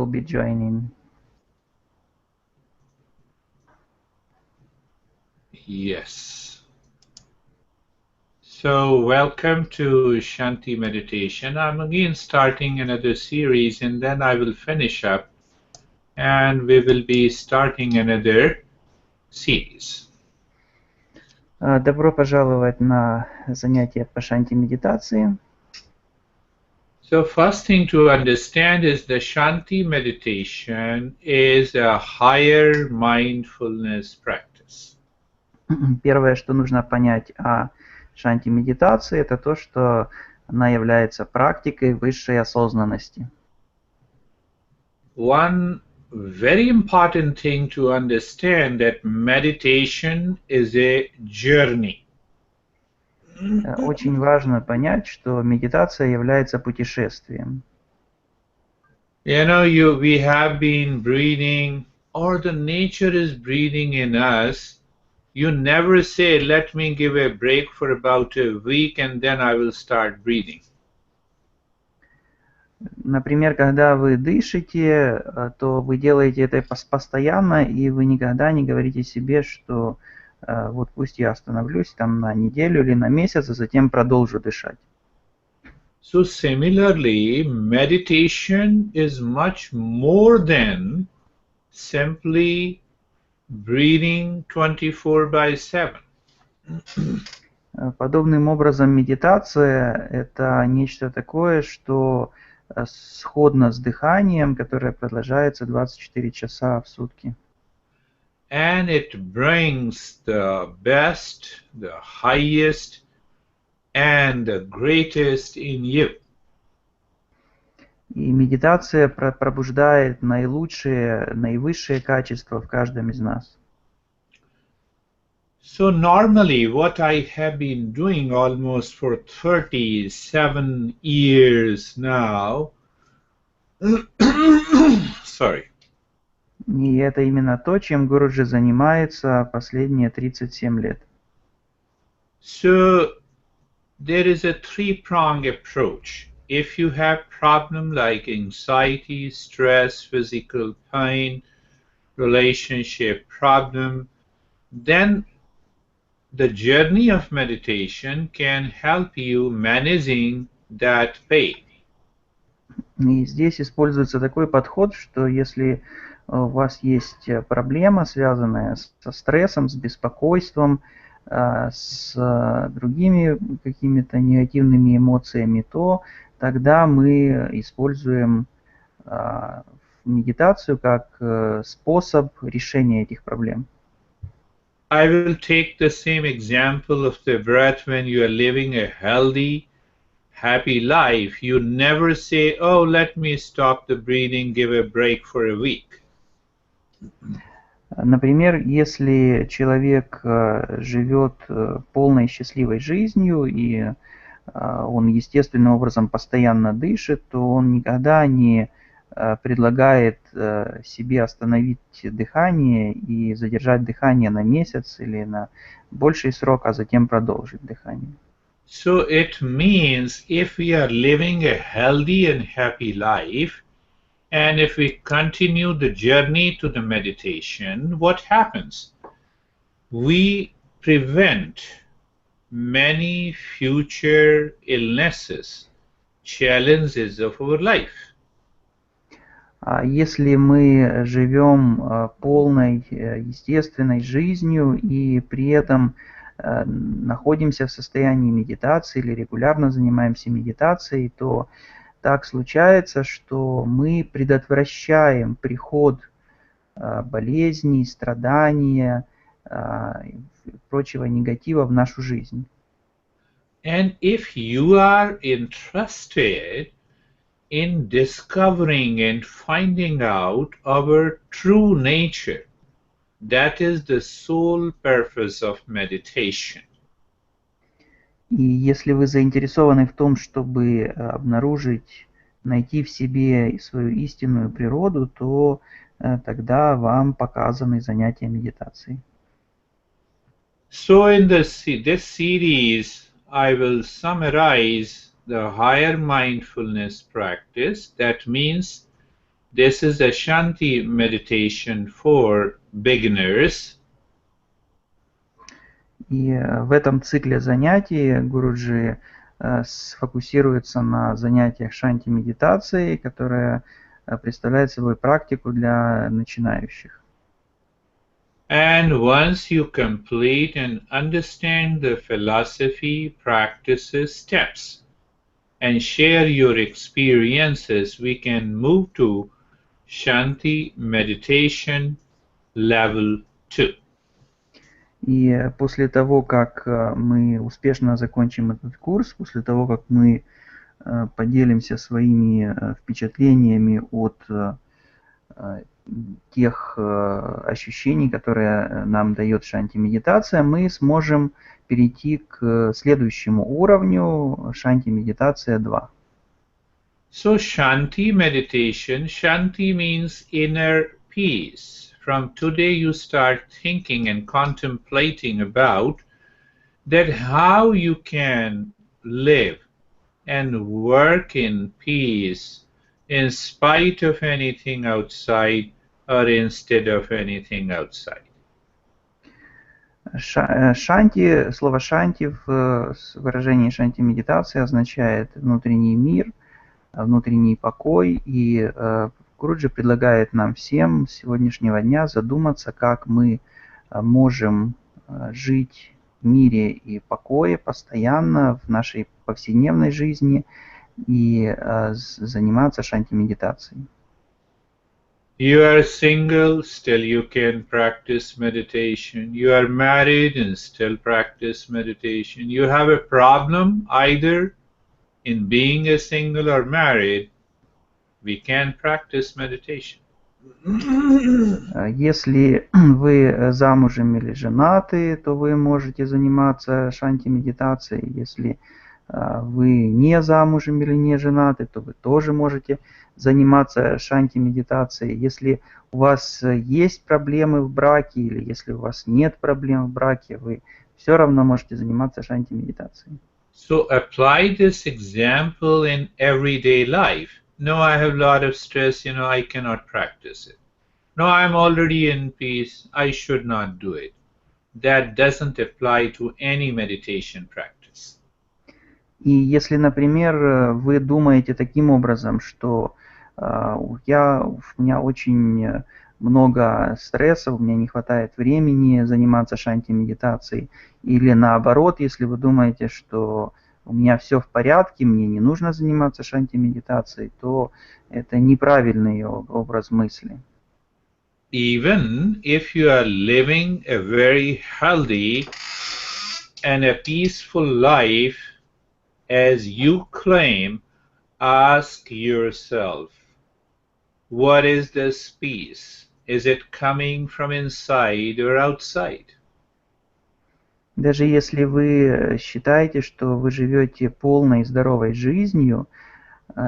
will be joining. Yes. So welcome to Shanti Meditation. I'm again starting another series and then I will finish up and we will be starting another series. Добро пожаловать на занятия по Шанти медитации. So first thing to understand is the Shanti meditation is a higher mindfulness practice. Первое, что нужно понять о Шанти медитации, это то, что она является практикой высшей осознанности. One very important thing to understand that meditation is a journey. Очень важно понять, что медитация является путешествием. You know, we have been breathing, or the nature is breathing in us. You never say, let me give a break for about a week and then I will start breathing. Например, когда вы дышите, то вы делаете это постоянно, и вы никогда не говорите себе, что вот пусть я остановлюсь там на неделю или на месяц, а затем продолжу дышать. So similarly, meditation is much more than simply breathing 24/7. Подобным образом, медитация – это нечто такое, что сходно с дыханием, которое продолжается 24 часа в сутки. And it brings the best, the highest, and the greatest in you. И медитация пробуждает наилучшие, наивысшие качества в каждом из нас. So normally what I have been doing almost for 37 years now, sorry. И это именно то, чем Гуруджи занимается последние 37 лет. So there is a three-pronged approach. If you have problem like anxiety, stress, physical pain, relationship problem, then the journey of meditation can help you managing that pain. И здесь используется такой подход, что если у вас есть проблема, связанная со стрессом, с беспокойством, с другими какими-то негативными эмоциями, то тогда мы используем медитацию как способ решения этих проблем. I will take the same example of the breath. When you are living a healthy, happy life, you never say, oh, let me stop the breathing, give a break for a week. Например, если человек живет полной счастливой жизнью и он естественным образом постоянно дышит, то он никогда не предлагает себе остановить дыхание и задержать дыхание на месяц или на больший срок, а затем продолжить дыхание. So it means if we are living a healthy and happy life, and if we continue the journey to the meditation, what happens? We prevent many future illnesses, challenges of our life. Если мы живем полной естественной жизнью и при этом находимся в состоянии медитации или регулярно занимаемся медитацией, то так случается, что мы предотвращаем приход болезней, страдания и прочего негатива в нашу жизнь. And if you are interested in discovering and finding out our true nature, that is the sole purpose of meditation. И если вы заинтересованы в том, чтобы обнаружить, найти в себе свою истинную природу, то тогда вам показаны занятия медитацией. So in this series, I will summarize the higher mindfulness practice. That means This is a Shanti meditation for beginners. И в этом цикле занятий Гуруджи сфокусируется на занятиях шанти-медитации, которая представляет собой практику для начинающих. And once you complete and understand the philosophy, practices, steps, and share your experiences, we can move to Shanti Meditation Level 2. И после того, как мы успешно закончим этот курс, после того, как мы поделимся своими впечатлениями от тех ощущений, которые нам дает шанти-медитация, мы сможем перейти к следующему уровню шанти-медитация 2. So Shanti meditation, Shanti means inner peace. From today you start thinking and contemplating about that how you can live and work in peace in spite of anything outside or instead of anything outside. Шанти, слово шанти в выражении шанти-медитации означает внутренний мир, внутренний покой, и Гуруджи предлагает нам всем с сегодняшнего дня задуматься, как мы можем жить в мире и покое постоянно в нашей повседневной жизни и заниматься шанти-медитацией. You are single, still you can practice meditation. You are married and still practice meditation. You have a problem either in being a single or married, we can practice meditation. Если вы замужем или женаты, то вы можете заниматься шанти-медитацией. Если вы не замужем или не женаты, то вы тоже можете заниматься шанти-медитацией. Если у вас есть проблемы в браке или если у вас нет проблем в браке, вы все равно можете заниматься шанти-медитацией. So apply this example in everyday life. No, I have a lot of stress, I cannot practice it. No, I'm already in peace, I should not do it. That doesn't apply to any meditation practice. И если, например, вы думаете таким образом, что у меня очень много стресса, у меня не хватает времени заниматься шанти-медитацией, или наоборот, если вы думаете, что у меня все в порядке, мне не нужно заниматься шанти-медитацией, то это неправильный образ мысли. Even if you are living a very healthy and a peaceful life, as you claim, ask yourself, what is this peace? Is it coming from inside or outside? Даже если вы считаете, что вы живете полной здоровой жизнью,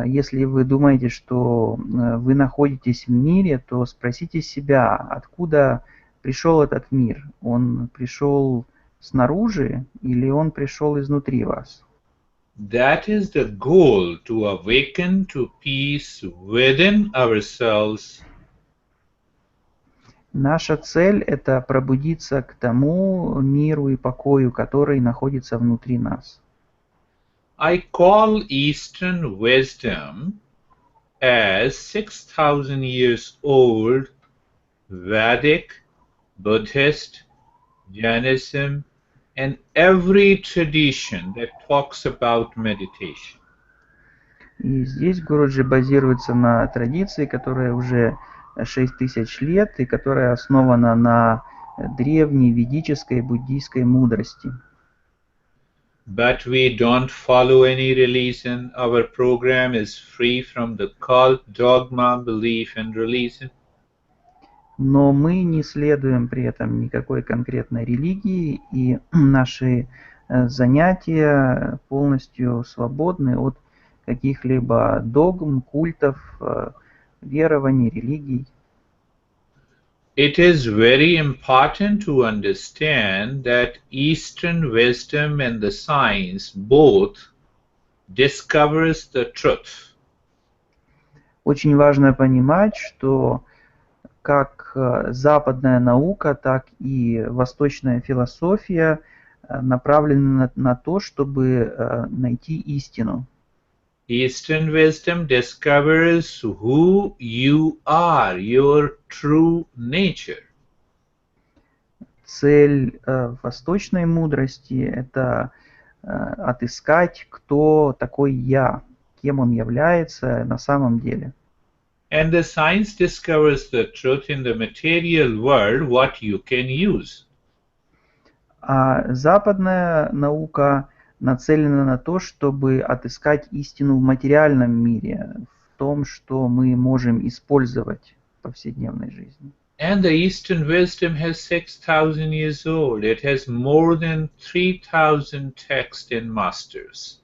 если вы думаете, что вы находитесь в мире, то спросите себя, откуда пришел этот мир? Он пришел снаружи или он пришел изнутри вас? That is the goal, to awaken to peace within ourselves. Наша цель – это пробудиться к тому миру и покою, который находится внутри нас. I call Eastern wisdom as 6,000 years old Vedic, Buddhist, Jainism, and every tradition that talks about meditation. И здесь Гуруджи базируется на традиции, которая уже 6000 лет и которая основана на древней ведической буддийской мудрости. But we don't follow any religion. Our program is free from the cult, dogma, belief, and religion. Но мы не следуем при этом никакой конкретной религии, и наши занятия полностью свободны от каких-либо догм, культов, верований, религий. It is very important to understand that Eastern wisdom and the science both discovers the truth. Очень важно понимать, что как западная наука, так и восточная философия направлены на то, чтобы найти истину. Eastern wisdom discovers who you are, your true nature. Цель восточной мудрости – это отыскать, кто такой я, кем он является на самом деле. And the science discovers the truth in the material world, what you can use. А западная наука нацелена на то, чтобы отыскать истину в материальном мире, в том, что мы можем использовать в повседневной жизни. And the Eastern wisdom has 6,000 years old. It has more than 3,000 texts and masters.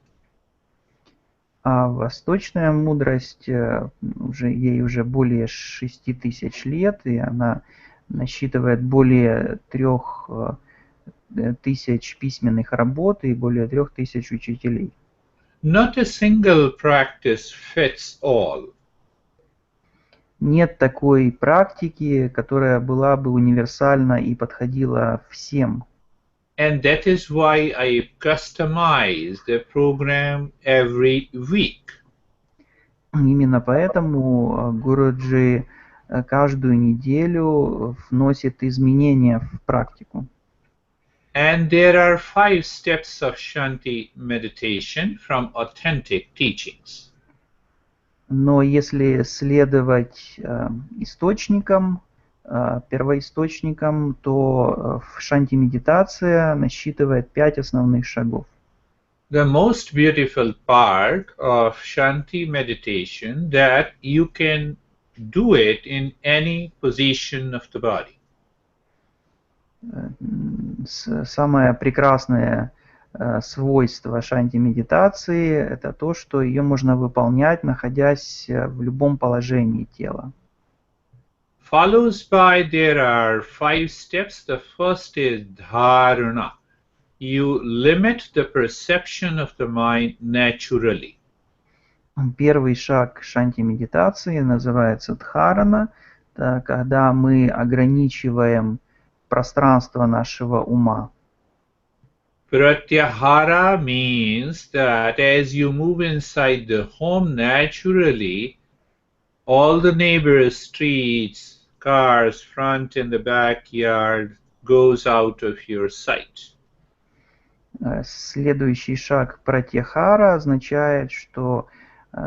А восточная мудрость, ей уже более 6000 лет, и она насчитывает более 3000 письменных работ и более 3000 учителей. Not a single practice fits all. Нет такой практики, которая была бы универсальна и подходила всем. And that is why I customize the program every week. Именно поэтому Гуруджи каждую неделю вносит изменения в практику. And there are 5 steps of Shanti meditation from authentic teachings. Но если следовать источникам, первоисточникам, то в шанти-медитация насчитывает 5 основных шагов. The most beautiful part of Shanti meditation that you can do it in any position of the body. Самое прекрасное свойство шанти-медитации – это то, что ее можно выполнять, находясь в любом положении тела. Follows by there are 5 steps. The first is dharana. You limit the perception of the mind naturally. Первый шаг шанти-медитации называется дхарана, когда мы ограничиваем пространство нашего ума. Pratyahara means that as you move inside the home naturally, all the neighbors, streets, cars, front and the backyard goes out of your sight. Следующий шаг пратьяхара означает, что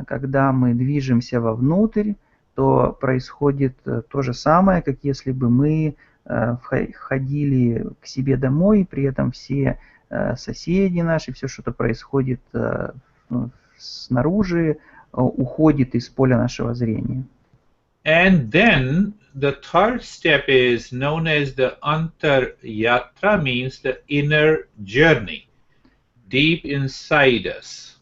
когда мы движемся вовнутрь, то происходит то же самое, как если бы мы входили к себе домой, и при этом все соседи наши, все, что происходит снаружи, уходит из поля нашего зрения. And then the third step is known as the Antar Yatra, means the inner journey, deep inside us.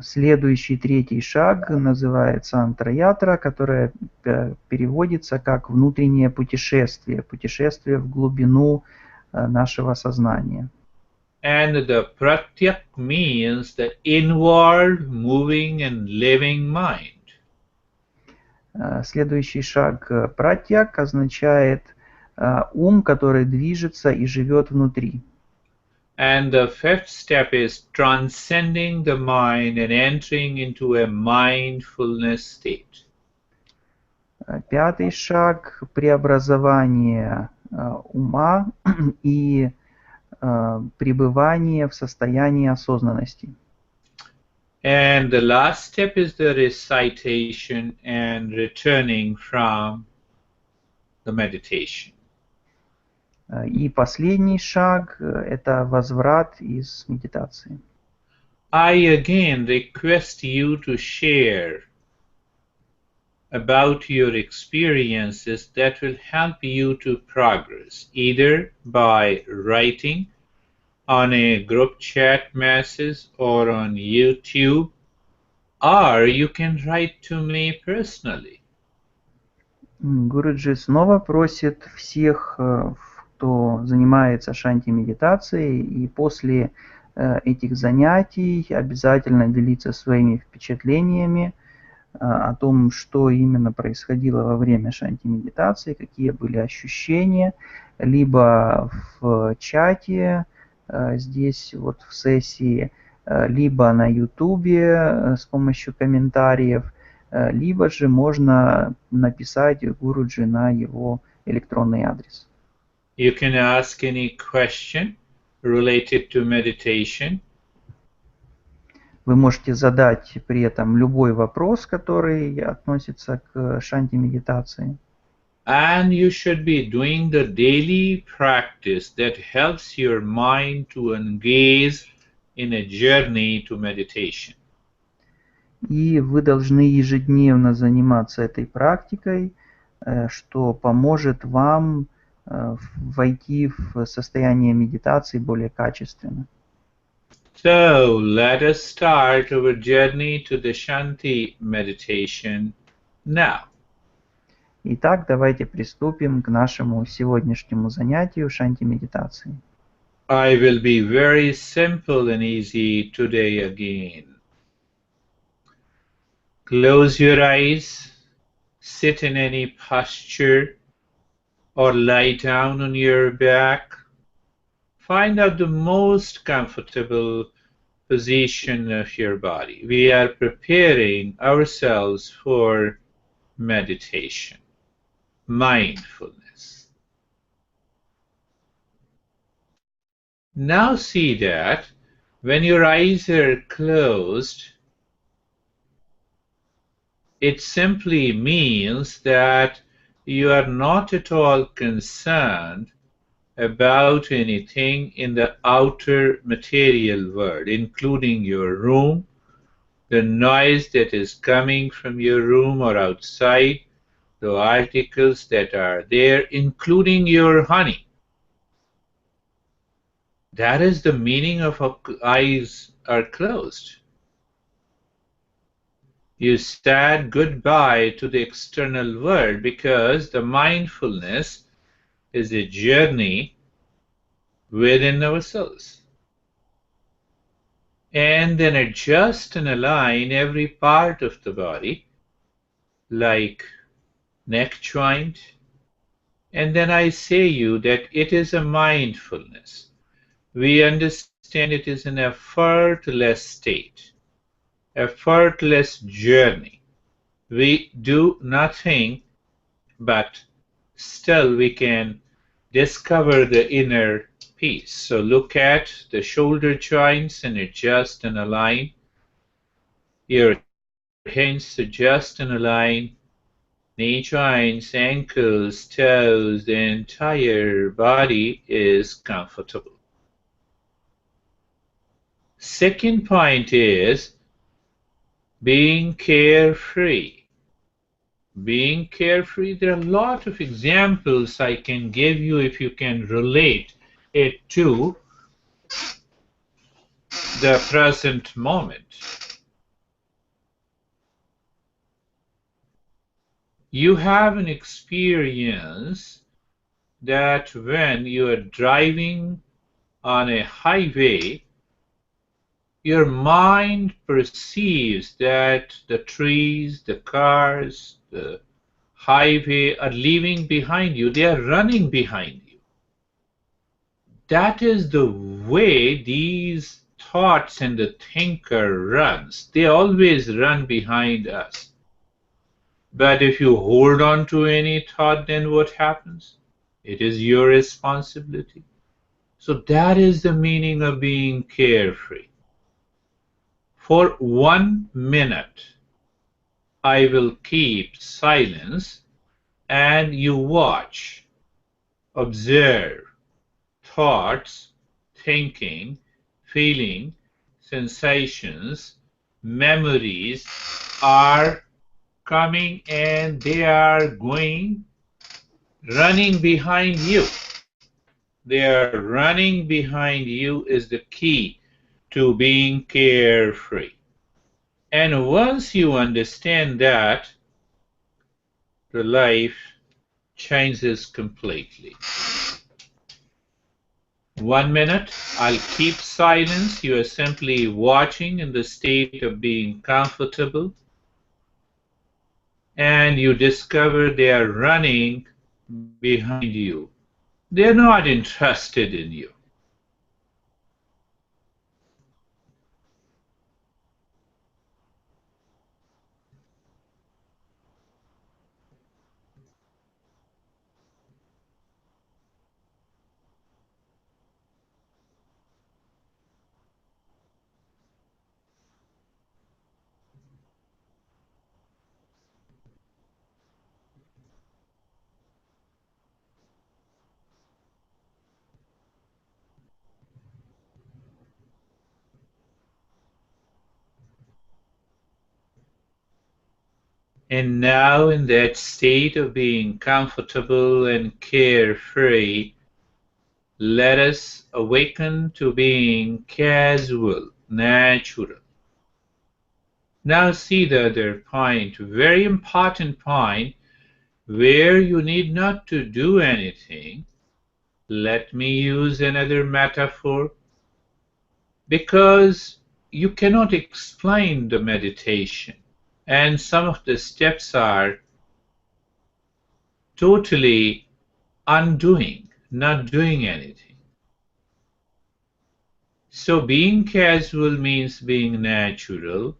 Следующий третий шаг называется антра-ятра, которое переводится как внутреннее путешествие, путешествие в глубину нашего сознания. And the pratyak means the inward moving and living mind. Следующий шаг пратьяк означает ум, который движется и живет внутри. And the fifth step is transcending the mind and entering into a mindfulness state. Пятый шаг – преобразование ума и пребывание в состоянии осознанности. And the last step is the recitation and returning from the meditation. И последний шаг – это возврат из медитации. I again request you to share about your experiences that will help you to progress, either by writing on a group chat message or on YouTube, or you can write to me personally. Гуруджи снова просит всех, кто занимается шанти-медитацией, и после этих занятий обязательно делиться своими впечатлениями о том, что именно происходило во время шанти-медитации, какие были ощущения, либо в чате, здесь вот в сессии, либо на ютубе с помощью комментариев, либо же можно написать Гуруджи на его электронный адрес. You can ask any question related to meditation. Вы можете задать при этом любой вопрос, который относится к шанти-медитации. And you should be doing the daily practice that helps your mind to engage in a journey to meditation. И вы должны ежедневно заниматься этой практикой, что поможет вам войти в состояние медитации более качественно. So let us start our journey to the Shanti meditation now. Итак, давайте приступим к нашему сегодняшнему занятию шанти-медитации. I will be very simple and easy today again. Close your eyes, sit in any posture, or lie down on your back. Find out the most comfortable position of your body. We are preparing ourselves for meditation, mindfulness. Now see that when your eyes are closed, it simply means that you are not at all concerned about anything in the outer material world, including your room, the noise that is coming from your room or outside, the articles that are there, including your honey. That is the meaning of eyes are closed. You said goodbye to the external world because the mindfulness is a journey within ourselves. And then adjust and align every part of the body, like neck joint. And then I say you that it is a mindfulness. We understand it is an effortless state, effortless journey. We do nothing, but still we can discover the inner peace. So look at the shoulder joints and adjust and align. Your hands adjust and align. Knee joints, ankles, toes, the entire body is comfortable. Second point is being carefree. Being carefree, there are a lot of examples I can give you if you can relate it to the present moment. You have an experience that when you are driving on a highway, your mind perceives that the trees, the cars, the highway are leaving behind you. They are running behind you. That is the way these thoughts and the thinker runs. They always run behind us. But if you hold on to any thought, then what happens? It is your responsibility. So that is the meaning of being carefree. For 1 minute, I will keep silence and you watch, observe, thoughts, thinking, feeling, sensations, memories are coming and they are going, running behind you. They are running behind you is the key to being carefree. And once you understand that, the life changes completely. 1 minute, I'll keep silence. You are simply watching in the state of being comfortable. and you discover they are running behind you. They're not interested in you. And now, in that state of being comfortable and carefree, let us awaken to being casual, natural. Now see the other point, very important point, where you need not to do anything. Let me use another metaphor, because you cannot explain the meditation, and some of the steps are totally undoing, not doing anything. So being casual means being natural.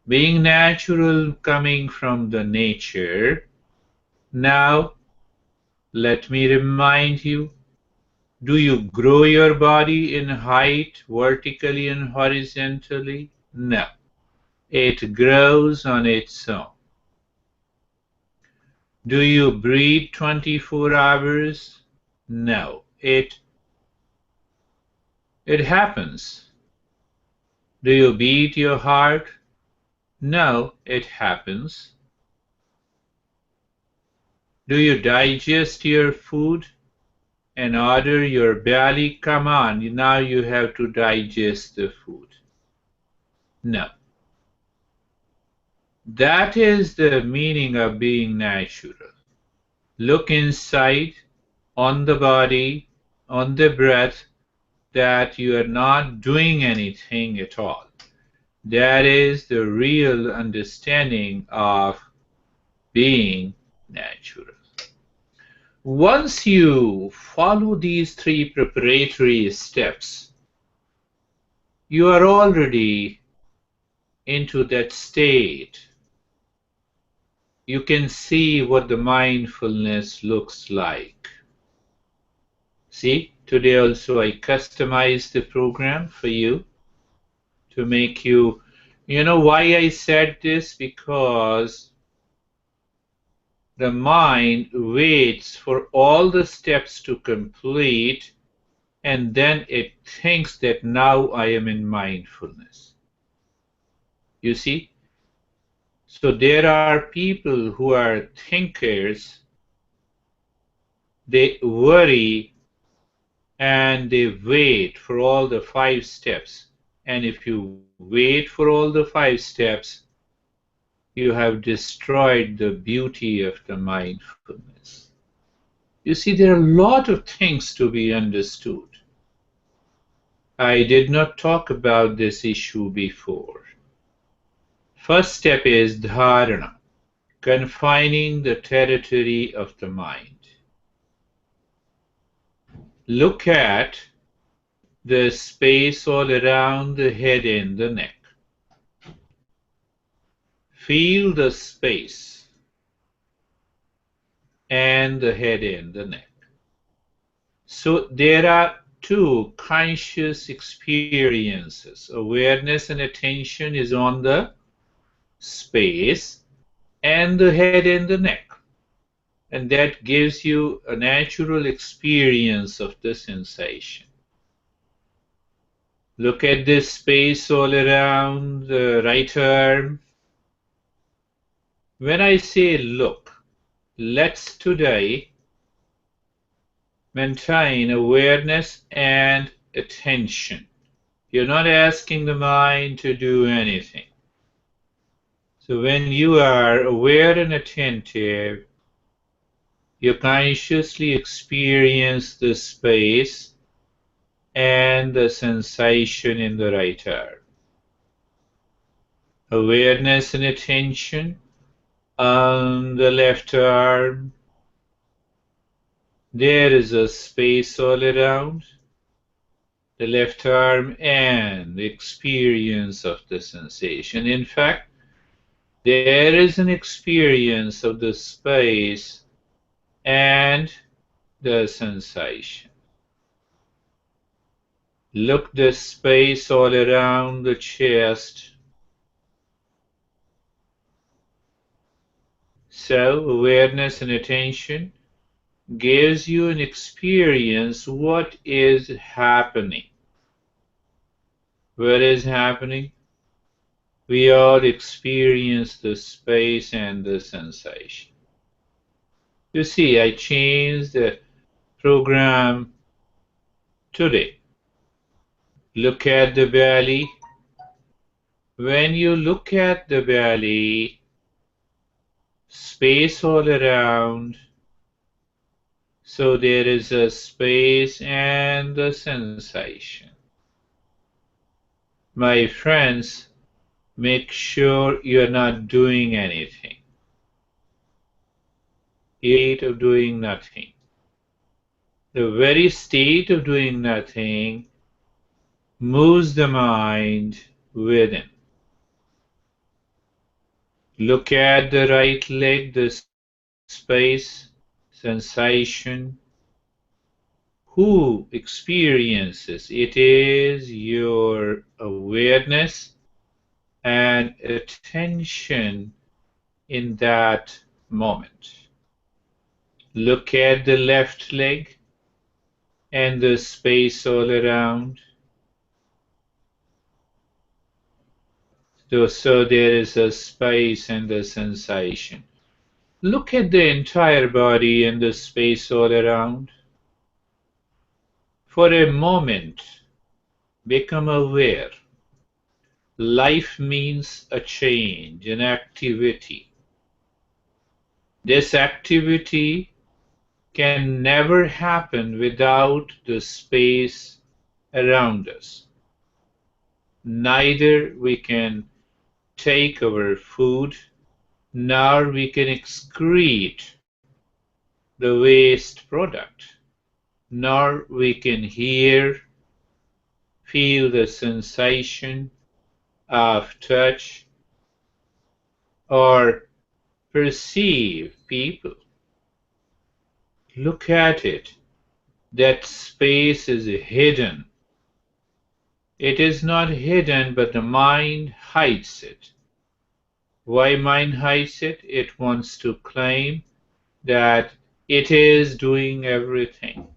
Being natural coming from the nature. Now, let me remind you, do you grow your body in height vertically and horizontally? No. It grows on its own. Do you breathe 24 hours? No. It happens. Do you beat your heart? No, it happens. Do you digest your food and order your belly? Come on, now you have to digest the food. No. That is the meaning of being natural. Look inside, on the body, on the breath, that you are not doing anything at all. That is the real understanding of being natural. Once you follow these 3 preparatory steps, you are already into that state. You can see what the mindfulness looks like. See, today also I customized the program for you to make you, you know why I said this? Because the mind waits for all the steps to complete, and then it thinks that now I am in mindfulness. You see? So there are people who are thinkers, they worry and they wait for all the 5 steps. And if you wait for all the 5 steps, you have destroyed the beauty of the mindfulness. You see, there are a lot of things to be understood. I did not talk about this issue before. First step is dharana, confining the territory of the mind. Look at the space all around the head and the neck. Feel the space and the head and the neck. So there are 2 conscious experiences. Awareness and attention is on the space and the head and the neck. And that gives you a natural experience of the sensation. Look at this space all around the right arm. When I say look, let's today maintain awareness and attention. You're not asking the mind to do anything. So when you are aware and attentive, you consciously experience the space and the sensation in the right arm. Awareness and attention On the left arm, there is a space all around the left arm and the experience of the sensation. In fact, there is an experience of the space and the sensation. Look the space all around the chest. So awareness and attention gives you an experience what is happening. What is happening? We all experience the space and the sensation. You see, I changed the program today. Look at the belly. When you look at the belly, space all around, so there is a space and a sensation. My friends, make sure you're not doing anything. State of doing nothing. The very state of doing nothing moves the mind within. Look at the right leg, the space, sensation. Who experiences? It is your awareness and attention in that moment. Look at the left leg and the space all around. So there is a space and a sensation. Look at the entire body and the space all around. For a moment, become aware. Life means a change, an activity. This activity can never happen without the space around us. Neither we can take our food, nor we can excrete the waste product, nor we can hear, feel the sensation of touch, or perceive people. Look at it. That space is hidden. It is not hidden, but the mind hides it. Why mind hides it? It wants to claim that it is doing everything.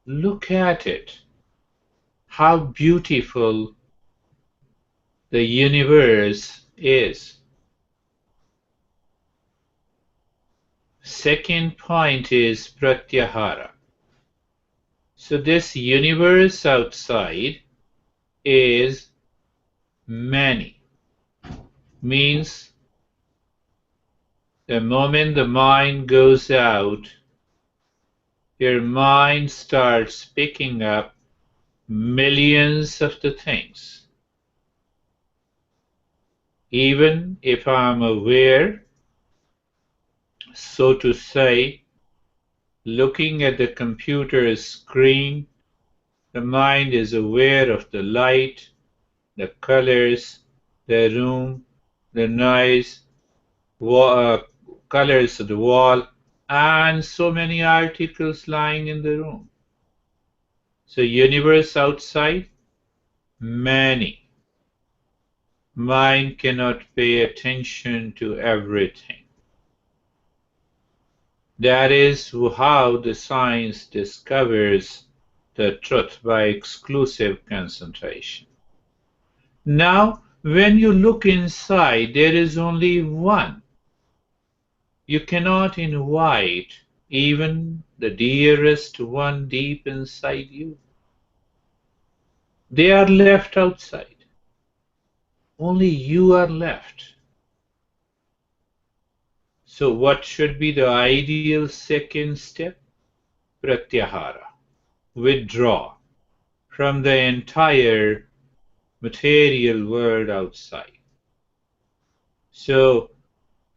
Look at it. How beautiful the universe is. Second point is pratyahara. So this universe outside is many. Means the moment the mind goes out, your mind starts picking up millions of the things. Even if I'm aware, so to say, looking at the computer screen, the mind is aware of the light, the colors, the room, the noise, colors of the wall, and so many articles lying in the room. So universe outside, many. Mind cannot pay attention to everything. That is how the science discovers the truth, by exclusive concentration. Now, when you look inside, there is only one. You cannot invite even the dearest one deep inside you. They are left outside. Only you are left. So what should be the ideal second step? Pratyahara. Withdraw from the entire material world outside. So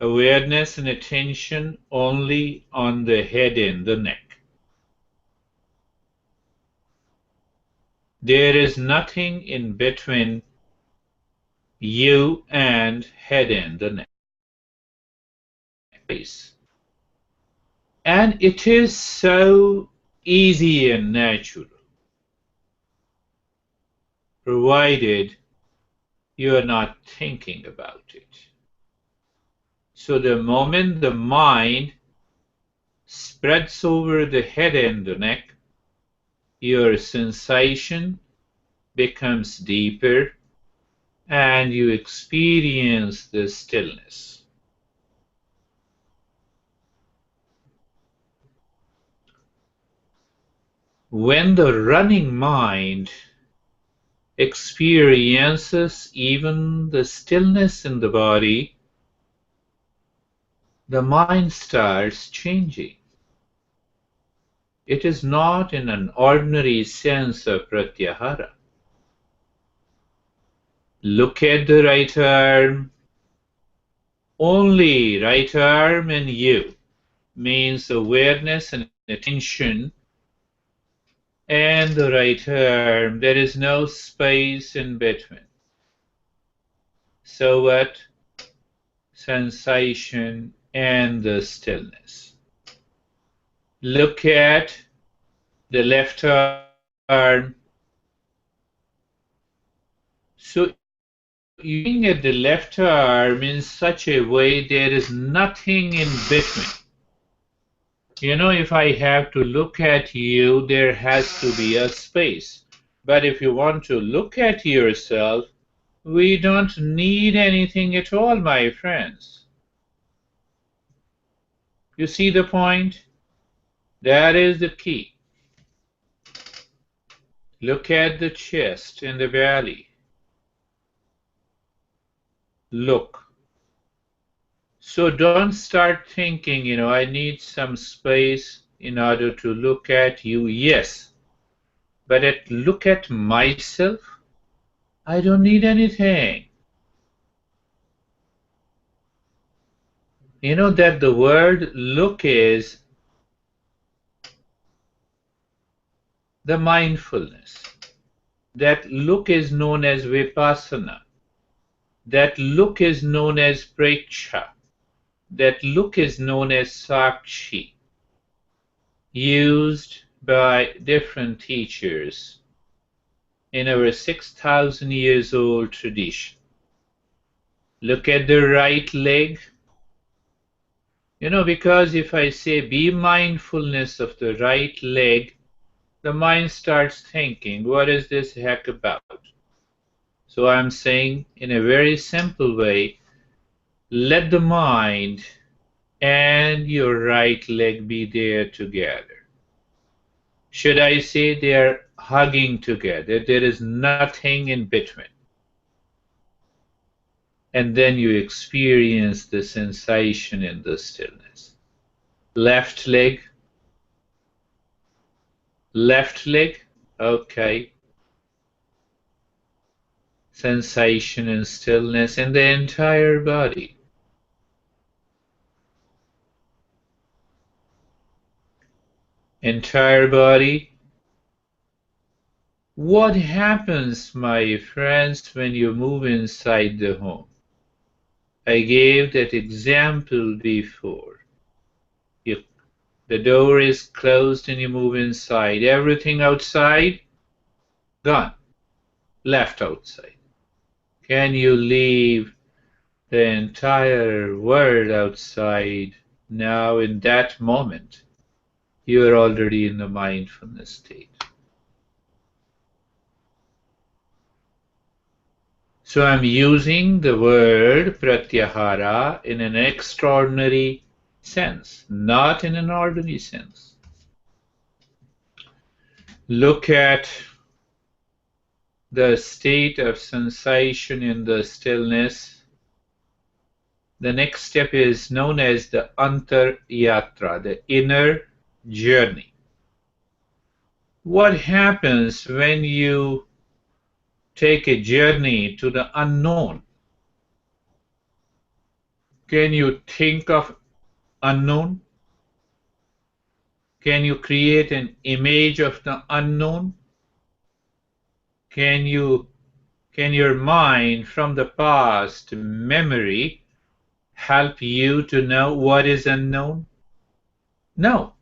awareness and attention only on the head and the neck. There is nothing in between you and head and the neck. And it is so easy and natural, provided you are not thinking about it. So the moment the mind spreads over the head and the neck, your sensation becomes deeper and you experience the stillness. When the running mind experiences even the stillness in the body, the mind starts changing. It is not in an ordinary sense of pratyahara. Look at the right arm. Only right arm and you means awareness and attention, and the right arm. There is no space in between. So what? Sensation and the stillness. Look at the left arm. So looking at the left arm in such a way there is nothing in between. You know, if I have to look at you, there has to be a space. But if you want to look at yourself, we don't need anything at all, my friends. You see the point? That is the key. Look at the chest and the belly. Look. So don't start thinking, I need some space in order to look at you. Yes, but look at myself. I don't need anything. You know that the word look is the mindfulness. That look is known as vipassana. That look is known as preksha. That look is known as sakshi, used by different teachers in our 6,000 years old tradition. Look at the right leg. Because if I say be mindfulness of the right leg, the mind starts thinking, what is this heck about? So I'm saying in a very simple way, let the mind and your right leg be there together. Should I say they are hugging together? There is nothing in between. And then you experience the sensation in the stillness. Left leg, okay. Sensation and stillness in the entire body. Entire body. What happens, my friends, when you move inside the home? I gave that example before. The door is closed and you move inside. Everything outside, gone, left outside. Can you leave the entire world outside now in that moment? You are already in the mindfulness state. So I'm using the word pratyahara in an extraordinary sense, not in an ordinary sense. Look at the state of sensation in the stillness. The next step is known as the antar-yatra, the inner journey. What happens when you take a journey to the unknown? Can you think of unknown? Can you create an image of the unknown? Can your mind from the past memory help you to know what is unknown? No.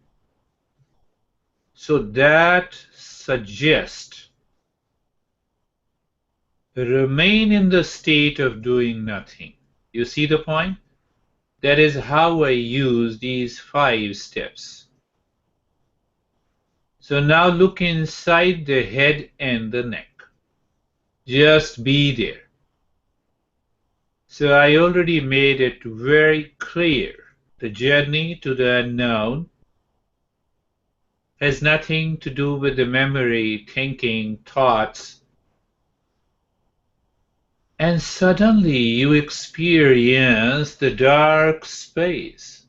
So that suggests remain in the state of doing nothing. You see the point? That is how I use these 5 steps. So now look inside the head and the neck. Just be there. So I already made it very clear. The journey to the unknown has nothing to do with the memory, thinking, thoughts. And suddenly you experience the dark space.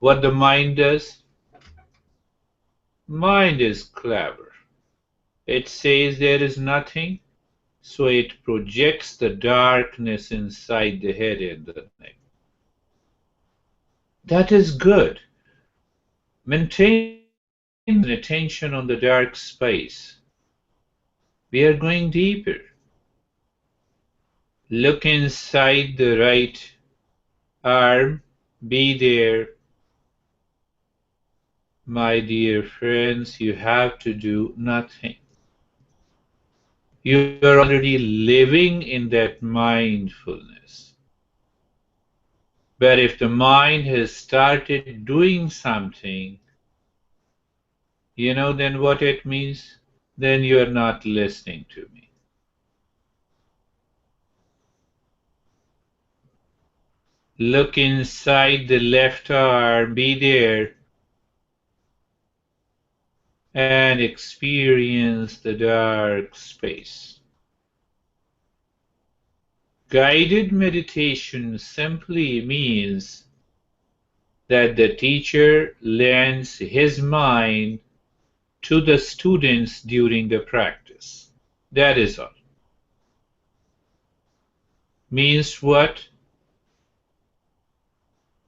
What the mind does? Mind is clever. It says there is nothing, so it projects the darkness inside the head and the neck. That is good. Maintain attention on the dark space. We are going deeper. Look inside the right arm. Be there. My dear friends, you have to do nothing. You are already living in that mindfulness. But if the mind has started doing something, you know then what it means? Then you are not listening to me. Look inside the left arm, be there, and experience the dark space. Guided meditation simply means that the teacher lends his mind to the students during the practice. That is all. Means what?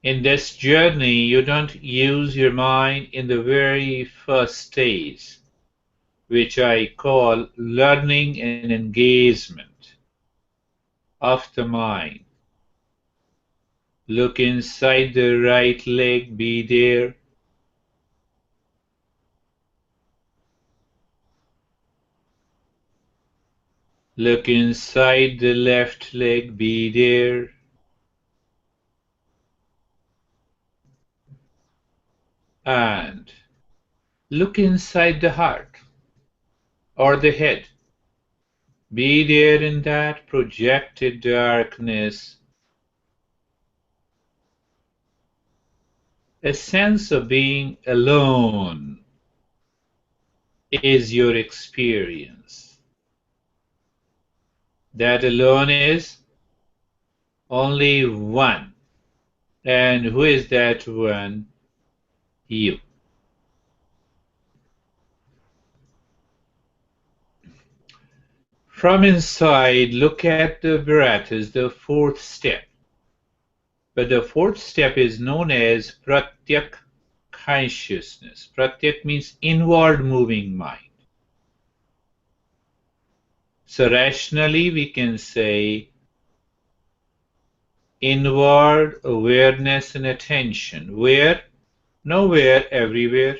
In this journey, you don't use your mind in the very first stage, which I call learning and engagement of the mind. Look inside the right leg, be there. Look inside the left leg, be there. And look inside the heart or the head. Be there in that projected darkness. A sense of being alone is your experience. That alone is only one. And who is that one? You. From inside, look at the breath as the 4th step. But the 4th step is known as pratyak consciousness. Pratyak means inward moving mind. So rationally we can say inward awareness and attention. Where? Nowhere, everywhere.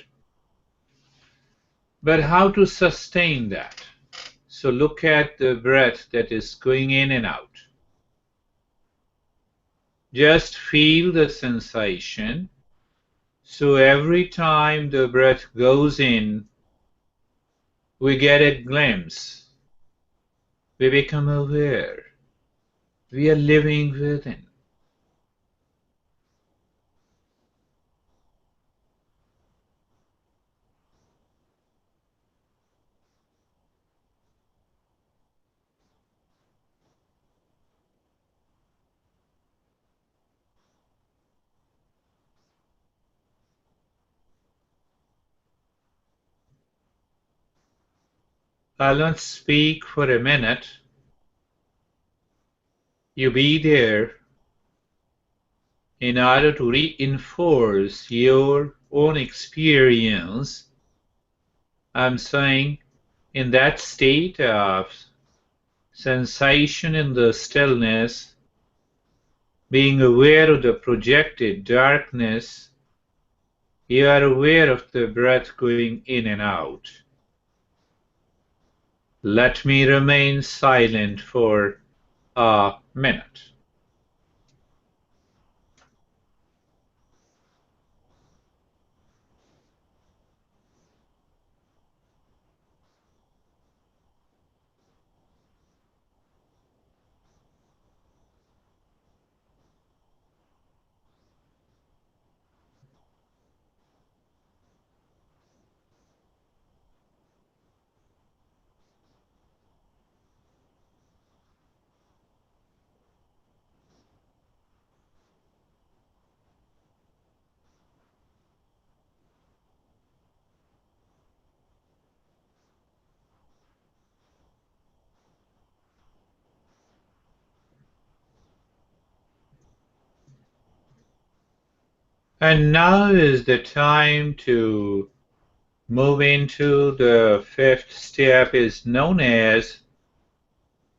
But how to sustain that? So look at the breath that is going in and out. Just feel the sensation. So every time the breath goes in, we get a glimpse. We become aware. We are living within. I'll not speak for a minute. You be there. in order to reinforce your own experience, I'm saying in that state of sensation in the stillness, being aware of the projected darkness, you are aware of the breath going in and out. Let me remain silent for a minute. And now is the time to move into the fifth step, is known as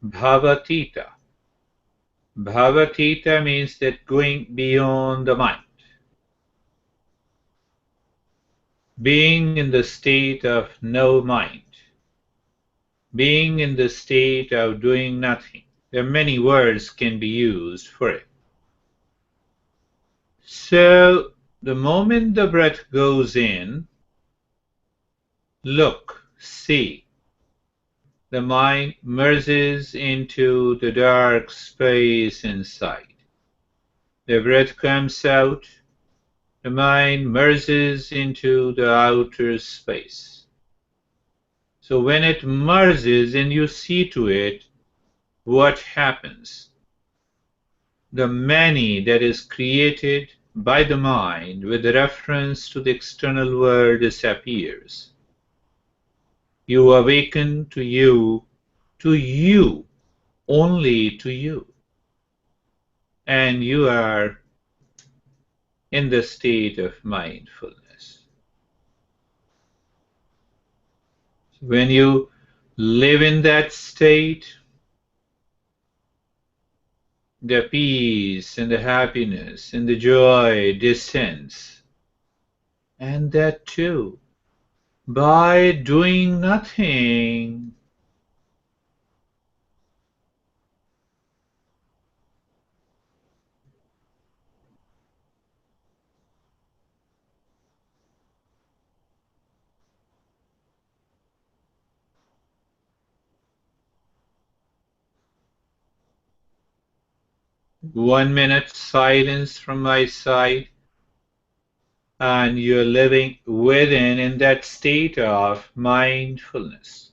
Bhavatita. Bhavatita means that going beyond the mind, being in the state of no mind, being in the state of doing nothing. There are many words can be used for it. So the moment the breath goes in, look, see. The mind merges into the dark space inside. The breath comes out, the mind merges into the outer space. So when it merges and you see to it, what happens? The many that is created by the mind with reference to the external world disappears. You awaken to you, only to you. And you are in the state of mindfulness. When you live in that state, the peace and the happiness and the joy descends. And that too, by doing nothing. One minute silence from my side, and you're living within in that state of mindfulness.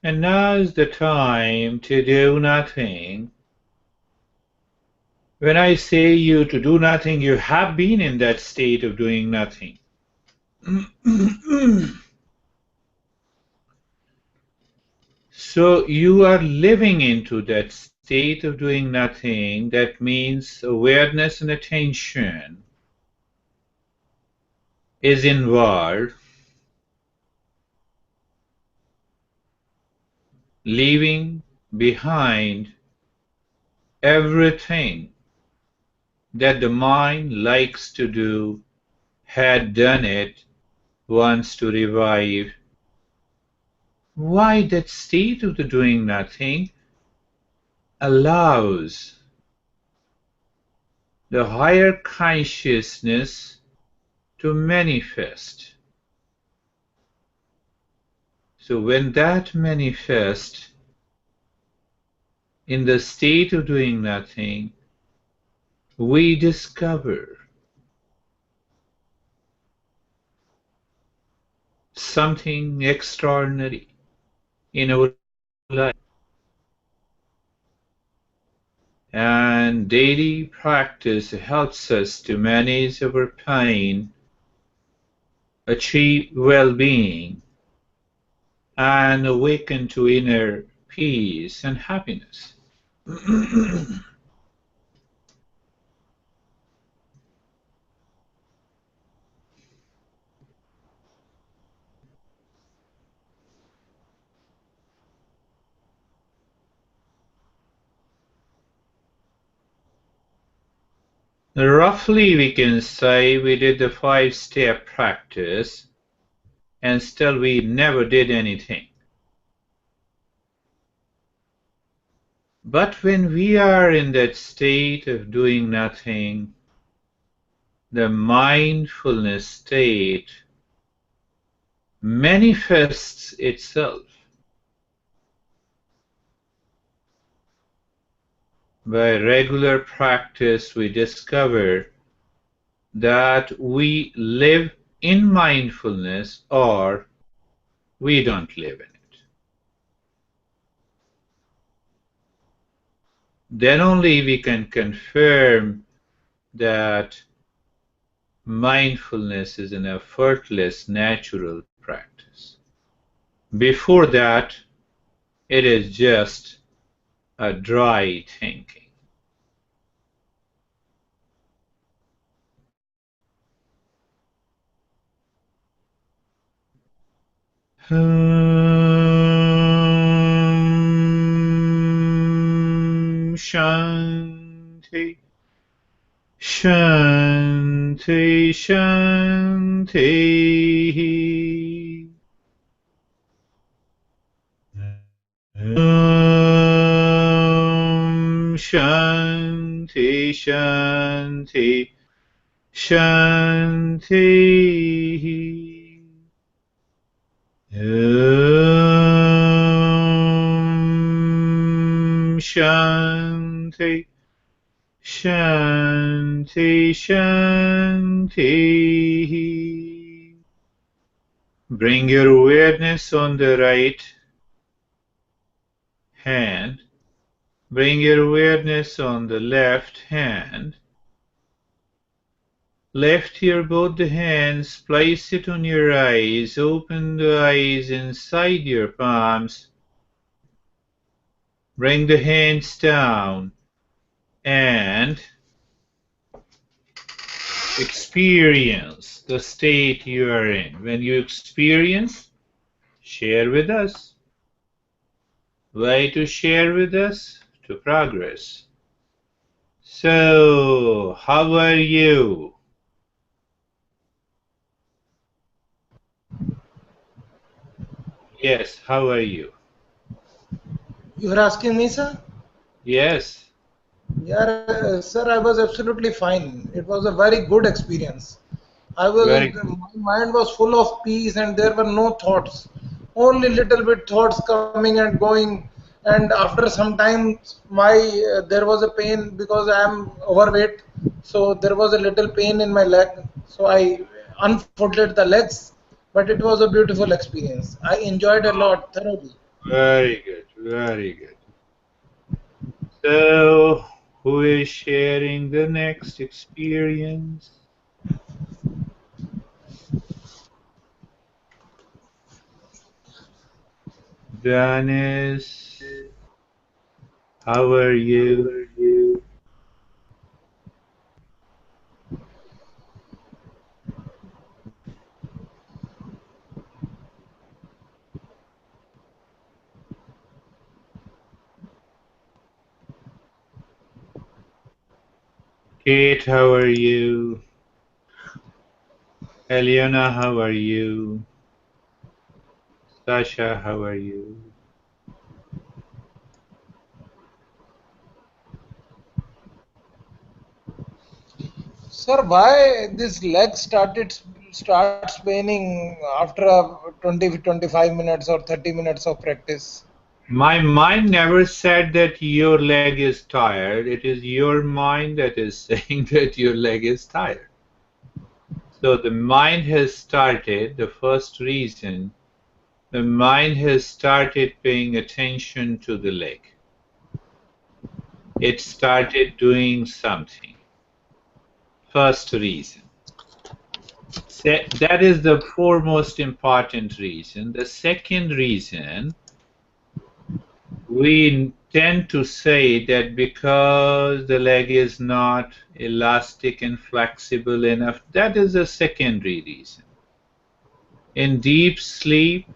And now is the time to do nothing. When I say you to do nothing, you have been in that state of doing nothing. So you are living into that state of doing nothing. That means awareness and attention is involved, leaving behind everything that the mind likes to do, had done it, wants to revive. Why that state of the doing nothing? allows the higher consciousness to manifest. So when that manifests in the state of doing nothing, we discover something extraordinary in our life. And daily practice helps us to manage our pain, achieve well-being, and awaken to inner peace and happiness. Roughly, we can say we did the 5-step practice and still we never did anything. But when we are in that state of doing nothing, the mindfulness state manifests itself. By regular practice, we discover that we live in mindfulness or we don't live in it. Then only we can confirm that mindfulness is an effortless, natural practice. Before that, it is just a dry thinking. Shanti, Shanti, Shanti. Shanti, Shanti, Shanti. Shanti, Shanti, Shanti. Bring your awareness on the right hand. Bring your awareness on the left hand. Lift your both the hands, place it on your eyes, open the eyes inside your palms. Bring the hands down and experience the state you are in. When you experience, share with us. Why to share with us? To progress. So, how are you? Yes, how are you? You are asking me, sir? Yes. Yeah, sir, I was absolutely fine. It was a very good experience. Very good. My mind was full of peace and there were no thoughts. Only little bit thoughts coming and going. And after some time, there was a pain because I am overweight. So there was a little pain in my leg. So I unfolded the legs. But it was a beautiful experience. I enjoyed a lot thoroughly. Very good. Very good. So, who is sharing the next experience? Janice, how are you? Kate, how are you? Eliana, how are you? Sasha, how are you? Sir, why this leg starts paining after 20-25 minutes or 30 minutes of practice? My mind never said that your leg is tired. It is your mind that is saying that your leg is tired. So the mind has started, the first reason, the mind has started paying attention to the leg. It started doing something. First reason. That is the foremost important reason. The second reason, we tend to say that because the leg is not elastic and flexible enough, that is a secondary reason. In deep sleep,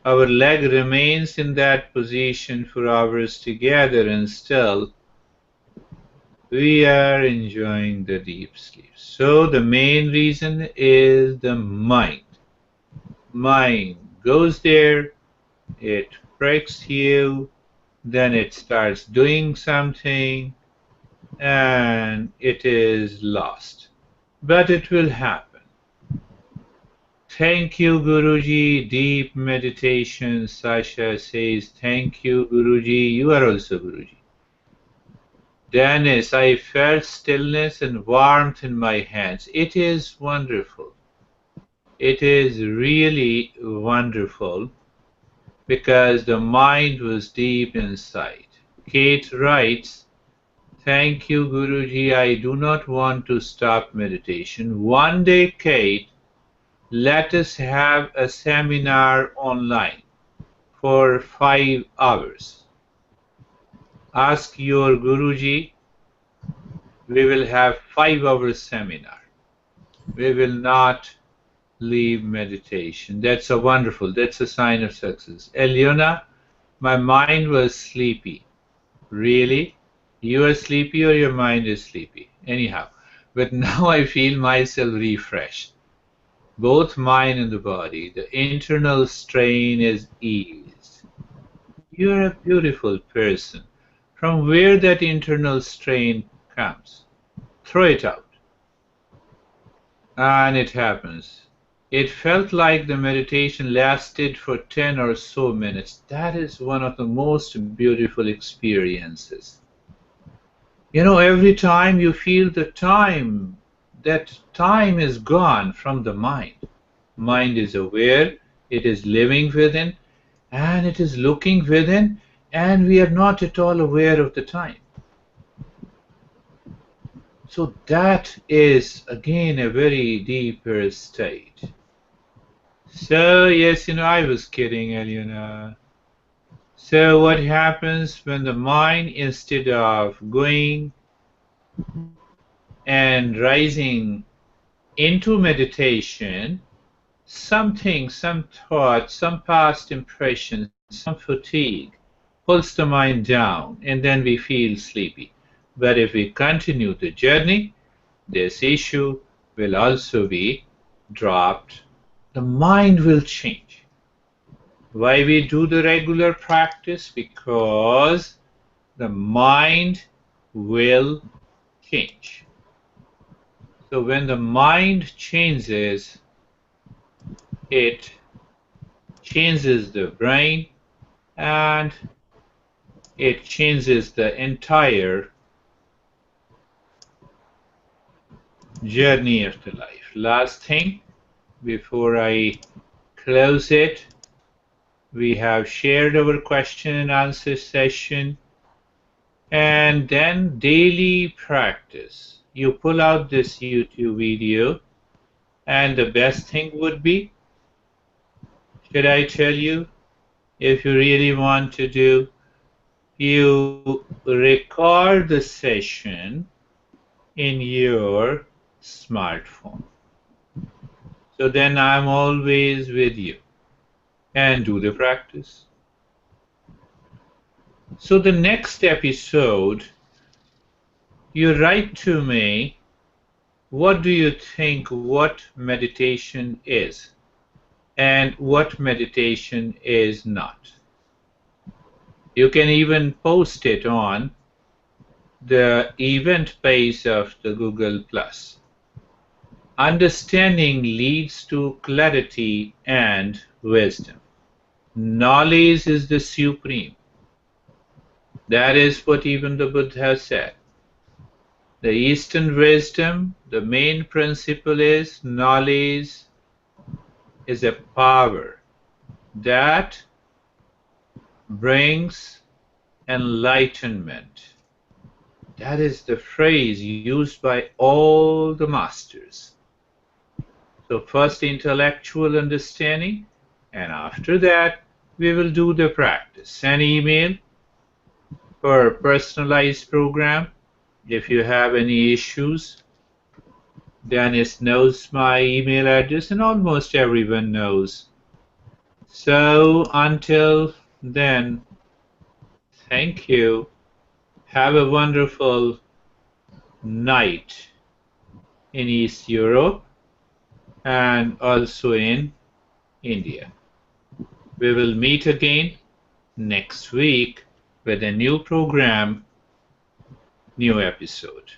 our leg remains in that position for hours together, and still we are enjoying the deep sleep. So the main reason is the mind. Mind goes there, it pricks you, then it starts doing something, and it is lost. But it will happen. Thank you, Guruji. Deep meditation. Sasha says, thank you, Guruji. You are also Guruji. Dennis, I felt stillness and warmth in my hands. It is wonderful. It is really wonderful because the mind was deep inside. Kate writes, thank you, Guruji. I do not want to stop meditation. One day, Kate, let us have a seminar online for 5 hours. Ask your Guruji. We will have 5 hours seminar. We will not leave meditation. That's a wonderful, that's a sign of success. Eliona, my mind was sleepy. Really? You are sleepy or your mind is sleepy? Anyhow, but now I feel myself refreshed. Both mind and the body, the internal strain is eased. You're a beautiful person. From where that internal strain comes, throw it out. And it happens. It felt like the meditation lasted for 10 or so minutes. That is one of the most beautiful experiences. You know, every time you feel the time, that time is gone from the mind. Mind is aware, it is living within, and it is looking within, and we are not at all aware of the time. So that is again a very deeper state. So yes, I was kidding, Elena. So what happens when the mind, instead of going and rising into meditation, something, some thought, some past impression, some fatigue pulls the mind down, and then we feel sleepy. But if we continue the journey, this issue will also be dropped. The mind will change. Why we do the regular practice? Because the mind will change. So when the mind changes, it changes the brain and it changes the entire journey of the life. Last thing before I close it, we have shared our question and answer session, and then daily practice. You pull out this YouTube video, and the best thing would be, should I tell you, if you really want to do, you record the session in your smartphone. So then I'm always with you, and do the practice. So the next episode, you write to me, what do you think what meditation is and what meditation is not. You can even post it on the event page of the Google+. Understanding leads to clarity and wisdom. Knowledge is the supreme. That is what even the Buddha said. The Eastern wisdom, the main principle is knowledge is a power that brings enlightenment. That is the phrase used by all the masters. So first intellectual understanding, and after that we will do the practice. An email for a personalized program. If you have any issues, Dennis knows my email address and almost everyone knows. So until then, thank you. Have a wonderful night in East Europe and also in India. We will meet again next week with a new program, new episode.